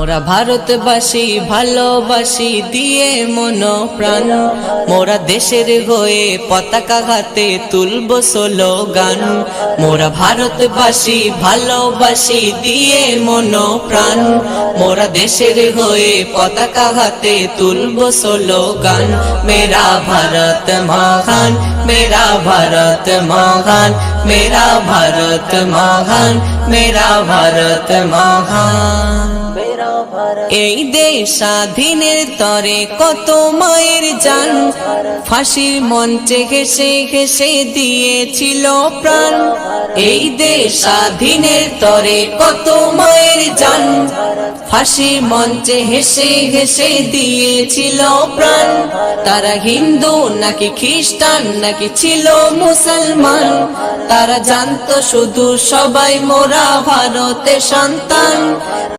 মোরা ভারতবাসী ভালোবাসি দিয়ে মন প্রাণ, মোরা দেশের হয়ে পতাকা হাতে তুলব স্লোগান। মোরা ভারতবাসী ভালোবাসি দিয়ে মন প্রাণ, মোরা দেশের হয়ে পতাকা হাতে তুলব স্লোগান। মেরা ভারত মহান, মেরা ভারত মহান, মেরা ভারত মহান, মেরা ভারত মহান। এই দেশ স্বাধীনের তরে কত মায়ের জান, ফাঁসির মঞ্চে ঘেসে ঘেসে দিয়েছিল প্রাণ। এই দেশ স্বাধীনের তরে কত মায়ের জান, ফাঁসির মঞ্চে হেসে হেসে দিয়েছিল প্রাণ। তারা হিন্দু নাকি খ্রিস্টান নাকি ছিল মুসলমান, তারা জানতো শুধু সবাই মোরা ভারতের সন্তান।